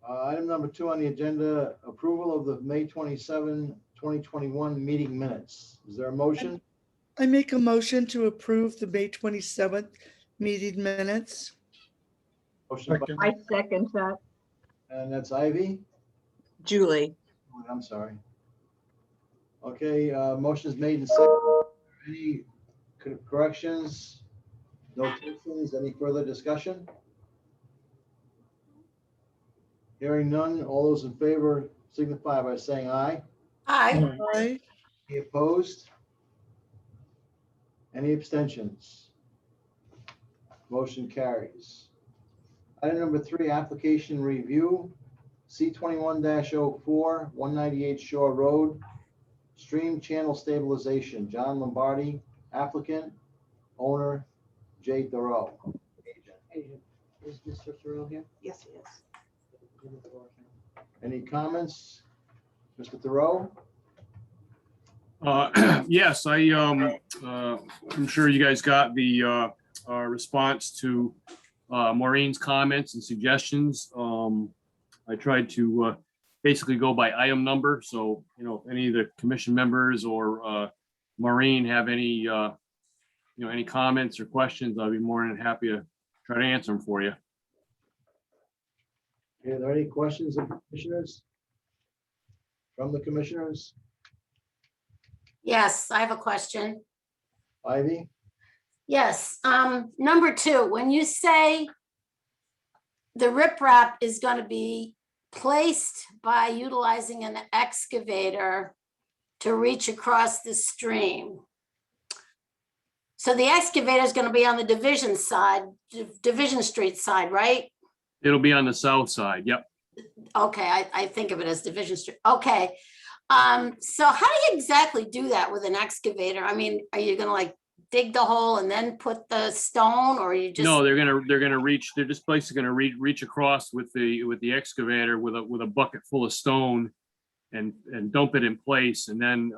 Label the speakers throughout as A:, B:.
A: Item number 2 on the agenda, approval of the May 27, 2021 meeting minutes. Is there a motion?
B: I make a motion to approve the May 27th meeting minutes.
A: Motion by,
C: I second that.
A: and that's Ivy.
C: Julie.
A: I'm sorry. Okay, motion is made and seconded. Any corrections, notations, any further discussion? Hearing none, all those in favor signify by saying aye.
D: Aye.
B: Aye.
A: Any opposed? Any abstentions? Motion carries. Item number 3, application review, C21-04, 198 Shore Road, stream channel stabilization, John Lombardi, applicant, owner, Jay Thoreau.
E: Agent. Is Mr. Thoreau here?
D: Yes, it is.
A: Any comments? Mr. Thoreau?
F: Yes, I'm sure you guys got the response to Maureen's comments and suggestions. I tried to basically go by item number. So, if any of the commission members or Maureen have any, any comments or questions, I'll be more than happy to try to answer them for you.
A: Are there any questions of commissioners? From the commissioners?
D: Yes, I have a question.
A: Ivy?
D: Yes, number 2, when you say the riprap is going to be placed by utilizing an excavator to reach across the stream. So the excavator is going to be on the Division side, Division Street side, right?
F: It'll be on the south side. Yep.
D: Okay, I think of it as Division Street. Okay. So how do you exactly do that with an excavator? I mean, are you gonna like dig the hole and then put the stone, or are you just?
F: No, they're gonna reach. They're just basically gonna reach across with the excavator with a bucket full of stone, and dump it in place, and then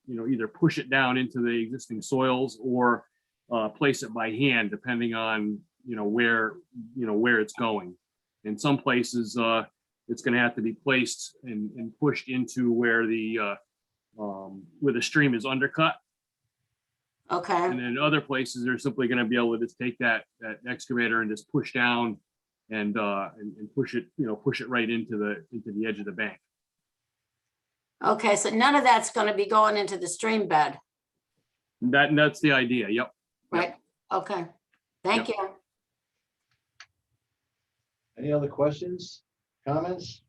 F: either push it down into the existing soils or place it by hand, depending on where it's going. In some places, it's going to have to be placed and pushed into where the stream is undercut.
D: Okay,
F: And then other places, they're simply going to be able to just take that excavator and just push down and push it, push it right into the edge of the bank.
D: okay, so none of that's gonna be going into the stream bed,
F: That's the idea. Yep.
D: right? Okay, thank you.
A: Any other questions, comments?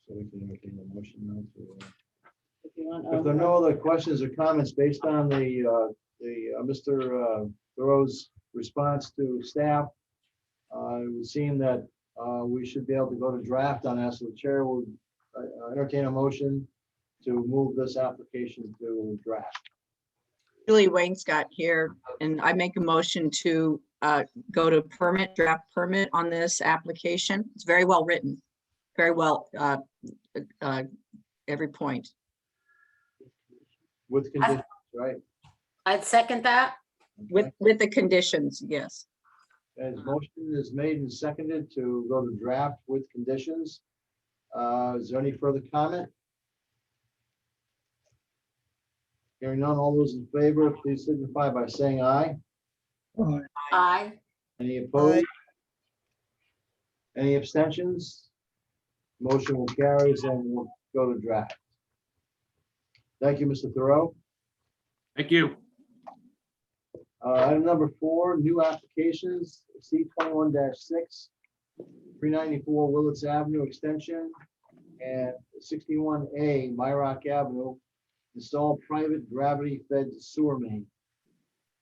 A: So we can entertain a motion now to,
E: If you want,
A: if there are no other questions or comments based on the Mr. Thoreau's response to staff, it would seem that we should be able to go to draft on that. So the chair will entertain a motion to move this application to draft.
C: Julie Wainscott here, and I make a motion to go to draft permit on this application. It's very well written, very well, every point.
A: With conditions, right?
D: I'd second that.
A: Okay.
C: With the conditions, yes.
A: As motion is made and seconded to go to draft with conditions. Is there any further comment? Hearing none, all those in favor, please signify by saying aye.
D: Aye.
A: Any opposed?
B: Aye.
A: Any abstentions? Motion will carry and we'll go to draft. Thank you, Mr. Thoreau.
F: Thank you.
A: Item number 4, new applications, C21-6, 394 Willits Avenue Extension, and 61A Myrock Avenue, install private gravity-fed sewer main.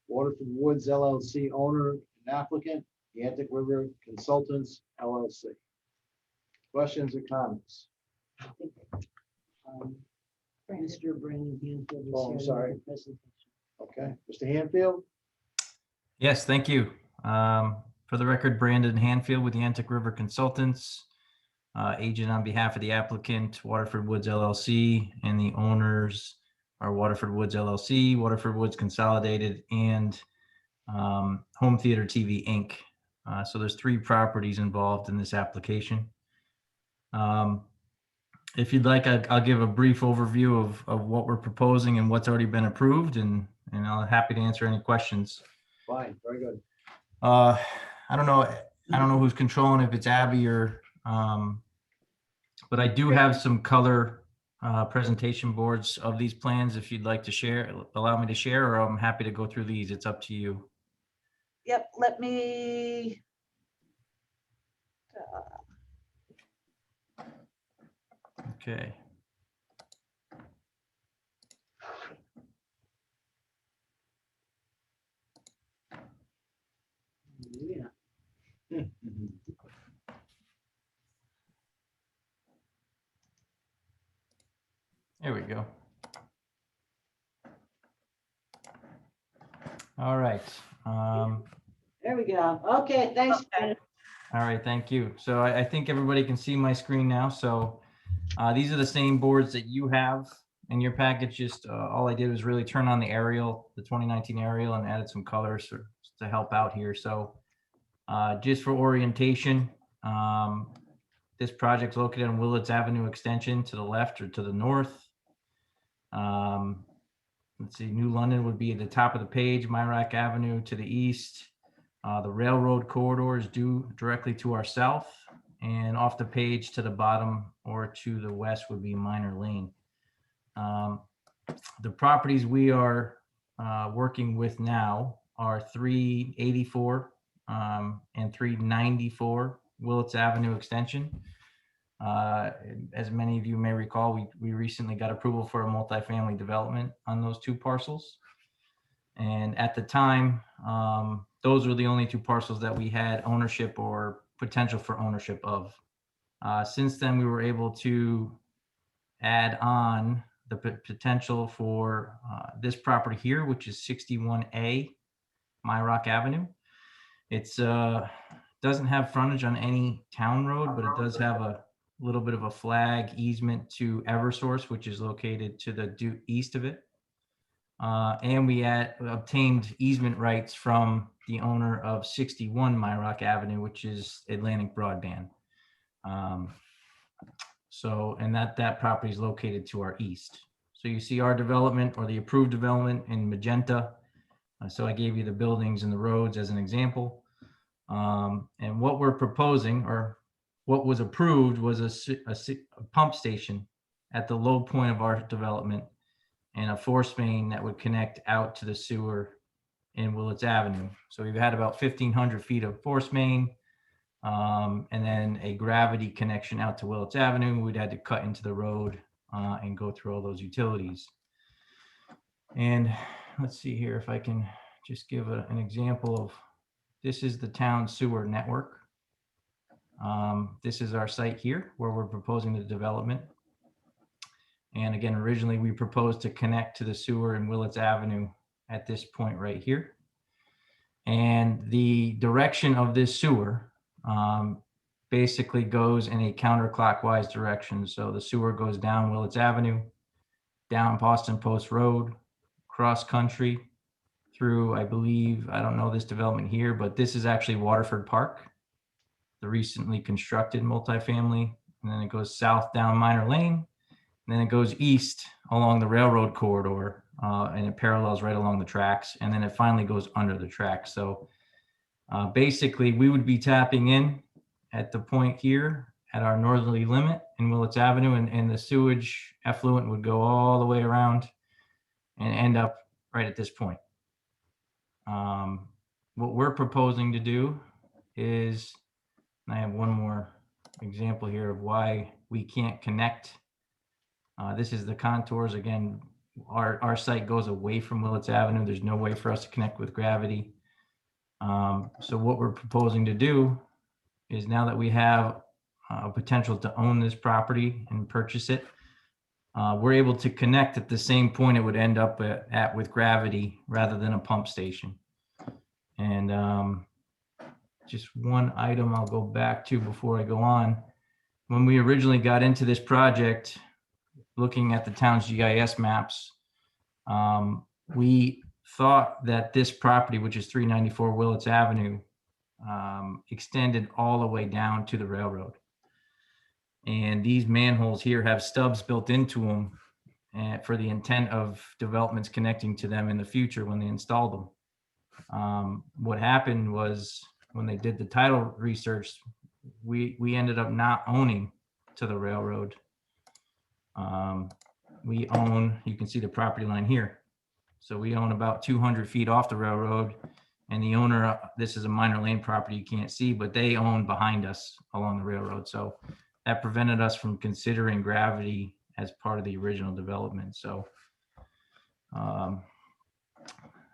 A: Waterford Woods LLC owner and applicant, the Atlantic River Consultants LLC. Questions or comments?
E: Mr. Brandon Hanfield is
A: Oh, I'm
E: here to
A: sorry.
E: make the presentation.
A: Okay, Mr. Hanfield?
G: Yes, thank you. For the record, Brandon Hanfield with the Atlantic River Consultants, agent on behalf of the applicant, Waterford Woods LLC, and the owners are Waterford Woods LLC, Waterford Woods Consolidated, and Home Theater TV Inc. So there's 3 properties involved in this application. If you'd like, I'll give a brief overview of what we're proposing and what's already been approved, and I'm happy to answer any questions.
A: Fine, very good.
G: I don't know who's controlling, if it's Abby or, but I do have some color presentation boards of these plans if you'd like to share, allow me to share, or I'm happy to go through these. It's up to you.
E: Yep, let me.
G: Okay.
E: Yeah.
G: There we go. All right.
E: There we go. Okay, thanks.
C: Okay.
G: All right, thank you. So I think everybody can see my screen now. So these are the same boards that you have in your package. Just all I did was really turn on the aerial, the 2019 aerial, and added some colors to help out here. So just for orientation, this project's located on Willits Avenue Extension to the left or to the north. Let's see, New London would be at the top of the page, Myrock Avenue to the east. The railroad corridor is due directly to our south, and off the page to the bottom or to the west would be Minor Lane. The properties we are working with now are 384 and 394 Willits Avenue Extension. As many of you may recall, we recently got approval for a multifamily development on those 2 parcels. And at the time, those were the only 2 parcels that we had ownership or potential for ownership of. Since then, we were able to add on the potential for this property here, which is 61A Myrock Avenue. It's doesn't have frontage on any town road, but it does have a little bit of a flag easement to Eversource, which is located to the due east of it. And we obtained easement rights from the owner of 61 Myrock Avenue, which is Atlantic Broadband. And that property is located to our east. So you see our development, or the approved development, in magenta. So I gave you the buildings and the roads as an example. And what we're proposing, or what was approved, was a pump station at the low point of our development, and a force main that would connect out to the sewer in Willits Avenue. So we've had about 1,500 feet of force main, and then a gravity connection out to Willits Avenue. We'd had to cut into the road and go through all those utilities. And let's see here if I can just give an example of, this is the town sewer network. This is our site here where we're proposing the development. And again, originally we proposed to connect to the sewer in Willits Avenue at this point right here. And the direction of this sewer basically goes in a counterclockwise direction. So the sewer goes down Willits Avenue, down Boston Post Road, cross country through, I believe, I don't know this development here, but this is actually Waterford Park, the recently constructed multifamily. And then it goes south down Minor Lane. And then it goes east along the railroad corridor, and it parallels right along the tracks. And then it finally goes under the tracks. So basically, we would be tapping in at the point here at our northerly limit in Willits Avenue, and the sewage effluent would go all the way around and end up right at this point. What we're proposing to do is, and I have one more example here of why we can't connect. This is the contours. Again, our site goes away from Willits Avenue. There's no way for us to connect with gravity. So what we're proposing to do is, now that we have a potential to own this property and purchase it, we're able to connect at the same point it would end up at with gravity rather than a pump station. And just one item I'll go back to before I go on. When we originally got into this project, looking at the town's GIS maps, we thought that this property, which is 394 Willits Avenue, extended all the way down to the railroad. And these manholes here have stubs built into them for the intent of developments connecting to them in the future when they install them. What happened was when they did the title research, we ended up not owning to the railroad. We own, you can see the property line here. So we own about 200 feet off the railroad, and the owner, this is a minor lane property you can't see, but they own behind us along the railroad. So that prevented us from considering gravity as part of the original development. So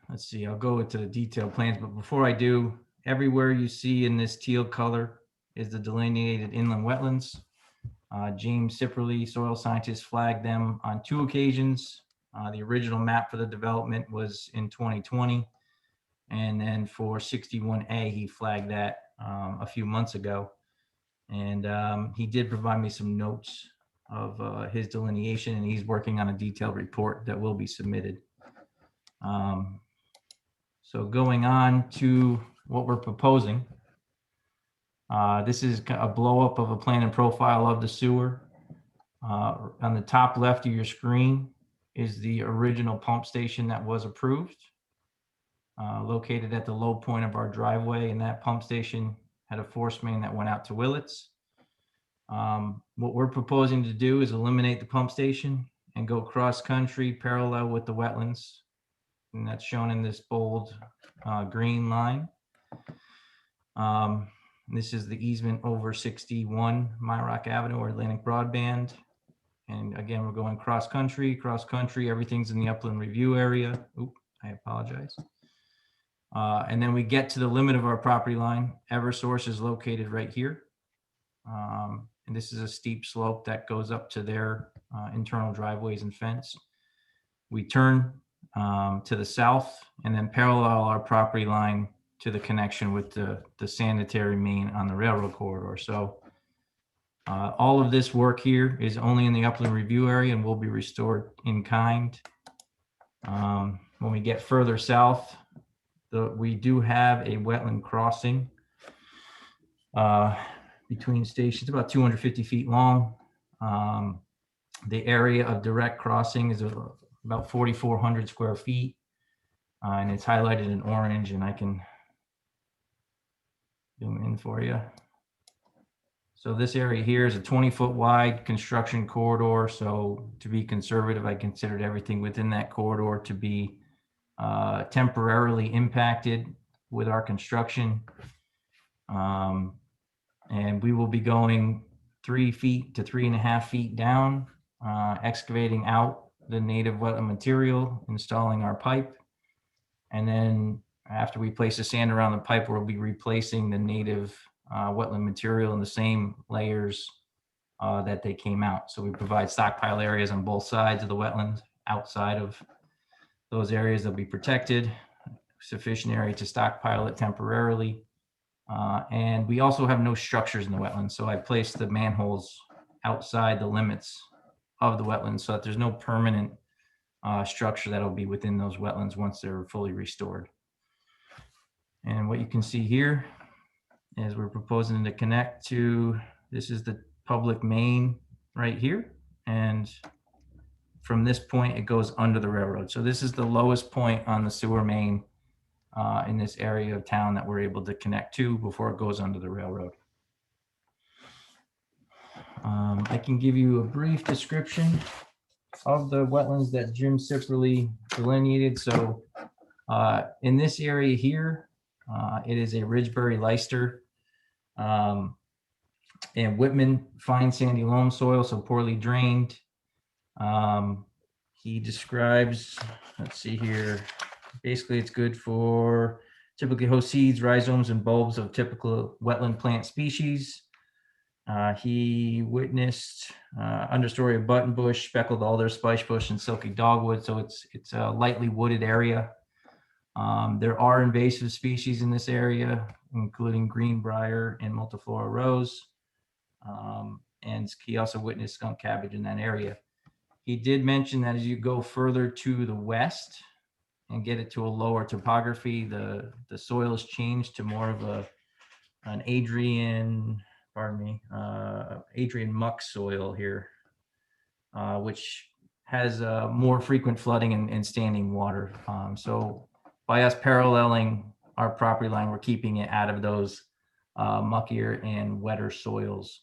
G: let's see, I'll go into the detailed plans, but before I do, everywhere you see in this teal color is the delineated inland wetlands. James Sipperly, soil scientist, flagged them on 2 occasions. The original map for the development was in 2020. And then for 61A, he flagged that a few months ago. And he did provide me some notes of his delineation, and he's working on a detailed report that will be submitted. So going on to what we're proposing. This is a blow up of a plan and profile of the sewer. On the top left of your screen is the original pump station that was approved, located at the low point of our driveway, and that pump station had a force main that went out to Willits. What we're proposing to do is eliminate the pump station and go cross country parallel with the wetlands, and that's shown in this bold green line. This is the easement over 61 Myrock Avenue or Atlantic Broadband. And again, we're going cross country, everything's in the upland review area. Oop, I apologize. And then we get to the limit of our property line. Eversource is located right here. And this is a steep slope that goes up to their internal driveways and fence. We turn to the south and then parallel our property line to the connection with the sanitary main on the railroad corridor. So all of this work here is only in the upland review area and will be restored in kind. When we get further south, we do have a wetland crossing between stations, about 250 feet long. The area of direct crossing is about 4,400 square feet, and it's highlighted in orange, and I can zoom in for you. So this area here is a 20-foot wide construction corridor. So to be conservative, I considered everything within that corridor to be temporarily impacted with our construction. And we will be going 3 feet to 3.5 feet down, excavating out the native wetland material, installing our pipe. And then after we place the sand around the pipe, we'll be replacing the native wetland material in the same layers that they came out. So we provide stockpile areas on both sides of the wetland. Outside of those areas, they'll be protected, sufficient area to stockpile it temporarily. And we also have no structures in the wetlands. So I placed the manholes outside the limits of the wetlands so that there's no permanent structure that'll be within those wetlands once they're fully restored. And what you can see here is we're proposing to connect to, this is the public main right here. And from this point, it goes under the railroad. So this is the lowest point on the sewer main in this area of town that we're able to connect to before it goes under the railroad. I can give you a brief description of the wetlands that Jim Sipperly delineated. So in this area here, it is a Ridgebury Leicester and Whitman fine sandy loam soil, so poorly drained. He describes, let's see here, basically it's good for typically host seeds, rhizomes, and bulbs of typical wetland plant species. He witnessed understory of buttonbush, speckled alder, spicebush, and silky dogwood. So it's a lightly wooded area. There are invasive species in this area, including greenbrier and multiflora rose. And he also witnessed skunk cabbage in that area. He did mention that as you go further to the west and get it to a lower topography. The soil has changed to more of an Adrian muck soil here, which has more frequent flooding and standing water. So by us paralleling our property line, we're keeping it out of those muckier and wetter soils.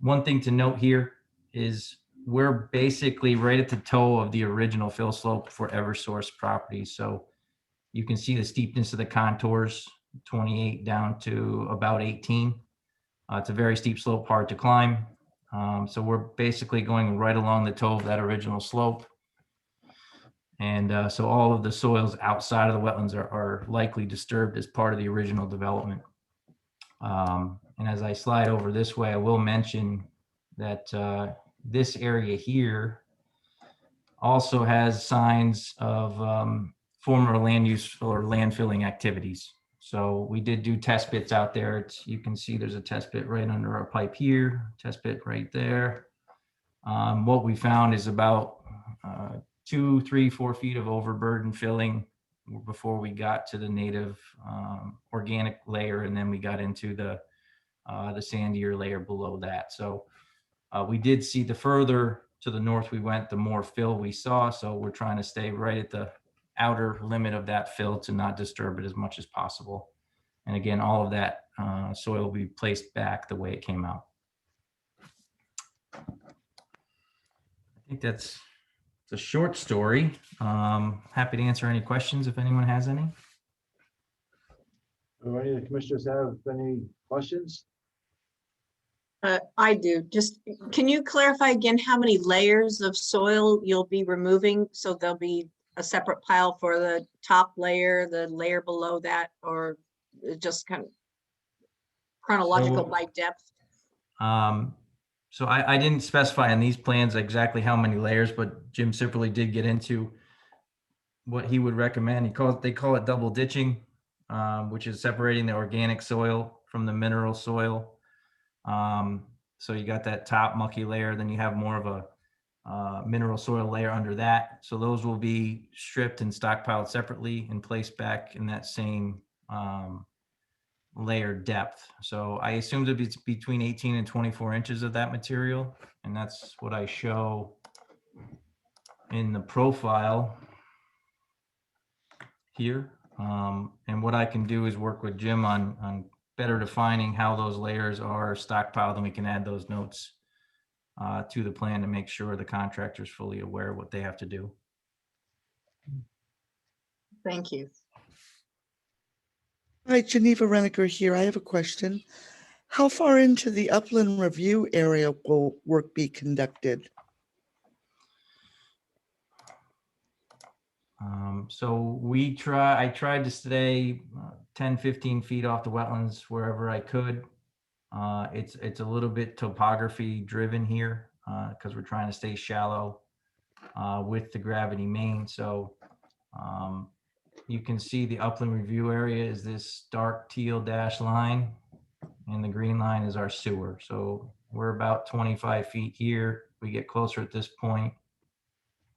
G: One thing to note here is we're basically right at the toe of the original fill slope for Eversource properties. So you can see the steepness of the contours, 28 down to about 18. It's a very steep slope, hard to climb. So we're basically going right along the toe of that original slope. And so all of the soils outside of the wetlands are likely disturbed as part of the original development. And as I slide over this way, I will mention that this area here also has signs of former land use or landfilling activities. So we did do test pits out there. You can see there's a test pit right under our pipe here, test pit right there. What we found is about 2, 3, 4 feet of overburden filling before we got to the native organic layer, and then we got into the sandier layer below that. So we did see the further to the north we went, the more fill we saw. So we're trying to stay right at the outer limit of that fill to not disturb it as much as possible. And again, all of that soil will be placed back the way it came out. I think that's a short story. Happy to answer any questions if anyone has any.
A: Do any of the commissioners have any questions?
C: I do. Just, can you clarify again how many layers of soil you'll be removing? So there'll be a separate pile for the top layer, the layer below that, or just kind of chronological by depth?
G: So I didn't specify in these plans exactly how many layers, but Jim Sipperly did get into what he would recommend. They call it double ditching, which is separating the organic soil from the mineral soil. So you got that top mucky layer, then you have more of a mineral soil layer under that. So those will be stripped and stockpiled separately and placed back in that same layer depth. So I assumed it'd be between 18 and 24 inches of that material. And that's what I show in the profile here. And what I can do is work with Jim on better defining how those layers are stockpiled, and we can add those notes to the plan to make sure the contractor's fully aware of what they have to do.
C: Thank you.
B: Hi, Geneva Reniker here. I have a question. How far into the upland review area will work be conducted?
G: So I tried to stay 10, 15 feet off the wetlands wherever I could. It's a little bit topography driven here because we're trying to stay shallow with the gravity main. So you can see the upland review area is this dark teal dashed line, and the green line is our sewer. So we're about 25 feet here. We get closer at this point.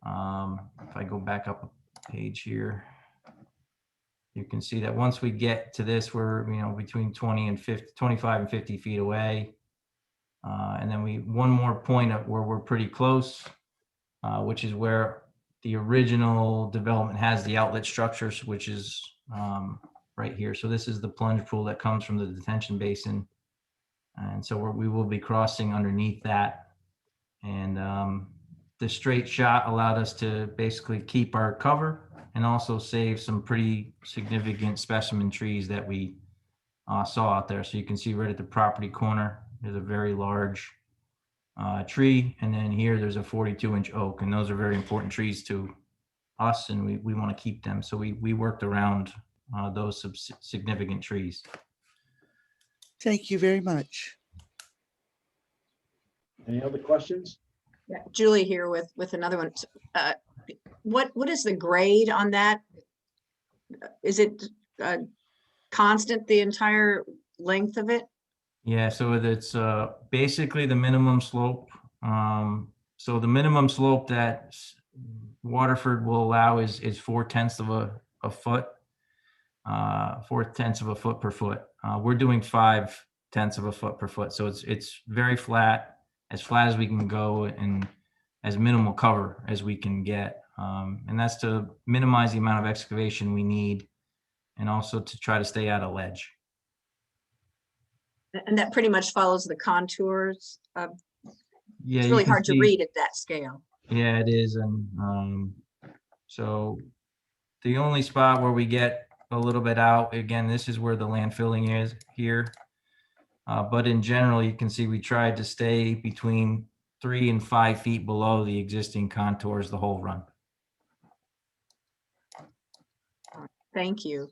G: If I go back up a page here, you can see that once we get to this, we're between 25 and 50 feet away. And then one more point where we're pretty close, which is where the original development has the outlet structures, which is right here. So this is the plunge pool that comes from the detention basin. And so we will be crossing underneath that. And the straight shot allowed us to basically keep our cover and also save some pretty significant specimen trees that we saw out there. So you can see right at the property corner, there's a very large tree. And then here there's a 42-inch oak, and those are very important trees to us, and we want to keep them. So we worked around those significant trees.
B: Thank you very much.
A: Any other questions?
C: Yeah, Julie here with another one. What is the grade on that? Is it constant the entire length of it?
G: Yeah, so it's basically the minimum slope. So the minimum slope that Waterford will allow is 4/10 of a foot, 4/10 of a foot per foot. We're doing 5/10 of a foot per foot. So it's very flat as we can go, and as minimal cover as we can get. And that's to minimize the amount of excavation we need, and also to try to stay out of ledge.
C: And that pretty much follows the contours.
G: Yeah,
C: It's
G: you
C: really
G: can
C: hard to
G: see-
C: read at that scale.
G: Yeah, it is. And so the only spot where we get a little bit out, again, this is where the landfilling is here. But in general, you can see we tried to stay between 3 and 5 feet below the existing contours the whole run.
C: Thank you.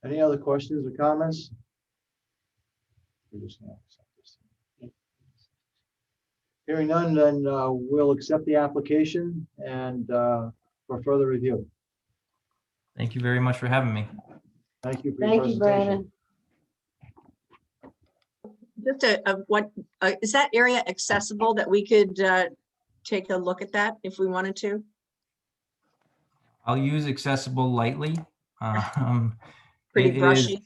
A: Any other questions or comments? Hearing none, then we'll accept the application and for further review.
G: Thank you very much for having me.
A: Thank you for your
E: Thank you,
A: presentation.
E: Brandon.
C: Just is that area accessible that we could take a look at that if we wanted to?
G: I'll use accessible lightly.
C: Pretty
G: it is-
C: brushy.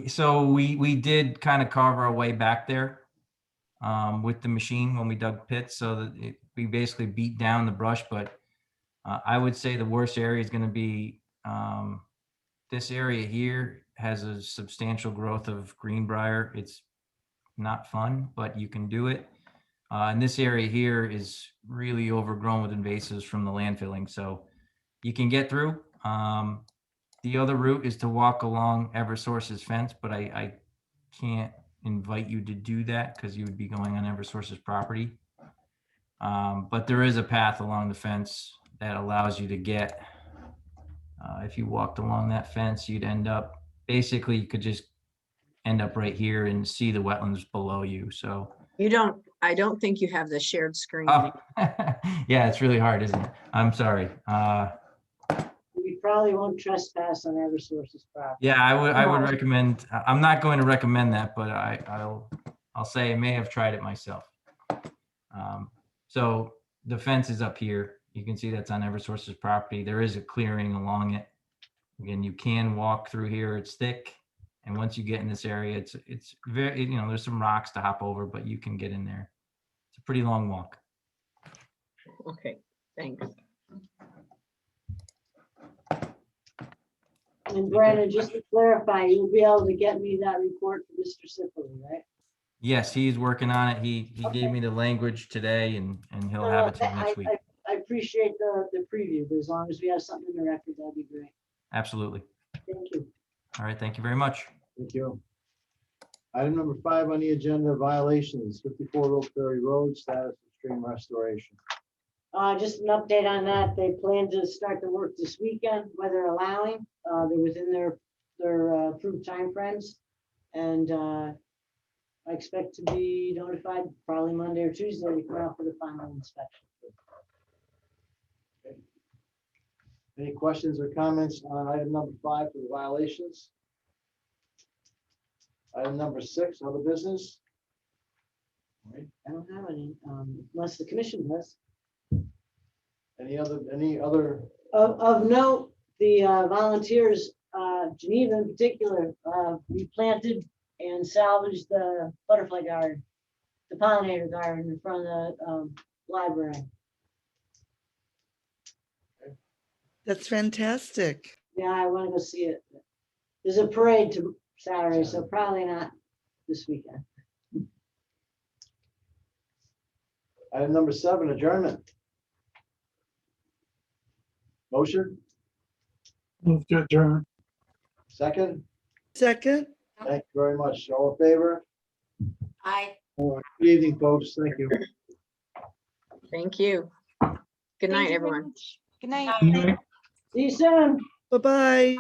G: So we did kind of carve our way back there with the machine when we dug pits, so that we basically beat down the brush. But I would say the worst area is going to be this area here. Has a substantial growth of greenbrier. It's not fun, but you can do it. And this area here is really overgrown with invasives from the landfilling, so you can get through. The other route is to walk along Eversource's fence, but I can't invite you to do that because you would be going on Eversource's property. But there is a path along the fence that allows you to get, if you walked along that fence, you'd end up, basically you could just end up right here and see the wetlands below you. So
C: I don't think you have the shared screen.
G: oh, yeah, it's really hard, isn't it? I'm sorry.
E: We probably won't trespass on Eversource's property.
G: Yeah, I would recommend, I'm not going to recommend that, but I'll say I may have tried it myself. So the fence is up here. You can see that's on Eversource's property. There is a clearing along it. Again, you can walk through here. It's thick. And once you get in this area, it's very, there's some rocks to hop over, but you can get in there. It's a pretty long walk.
C: Okay, thanks.
E: And Brandon, just to clarify, you'll be able to get me that report for Mr. Sifley, right?
G: Yes, he's working on it. He gave me the language today, and he'll have it to you next week.
E: I appreciate the preview, but as long as we have something in the record, that'd be great.
G: Absolutely.
E: Thank you.
G: All right, thank you very much.
A: Thank you. Item number 5 on the agenda, violations, 54 Roseberry Road, status of stream restoration.
E: Just an update on that. They plan to start the work this weekend, weather allowing. They're within their approved timeframes. And I expect to be notified probably Monday or Tuesday to come out for the final inspection.
A: Okay. Any questions or comments on item number 5 for the violations? Item number 6, other business. All right.
E: I don't have any, unless the commission does.
A: Any other?
E: Of note, the volunteers, Geneva in particular, replanted and salvaged the butterfly garden, the pollinator garden in front of the library.
B: That's fantastic.
E: Yeah, I want to go see it. There's a parade to Saturday, so probably not this weekend.
A: Item number 7, adjournment. Motion,
H: Move to adjourn.
A: second.
B: Second,
A: Thank you very much. All in favor?
D: Aye.
A: Good evening, folks. Thank you.
C: Thank you. Good night, everyone.
I: Good night.
H: Good night.
E: See you soon.
B: bye-bye.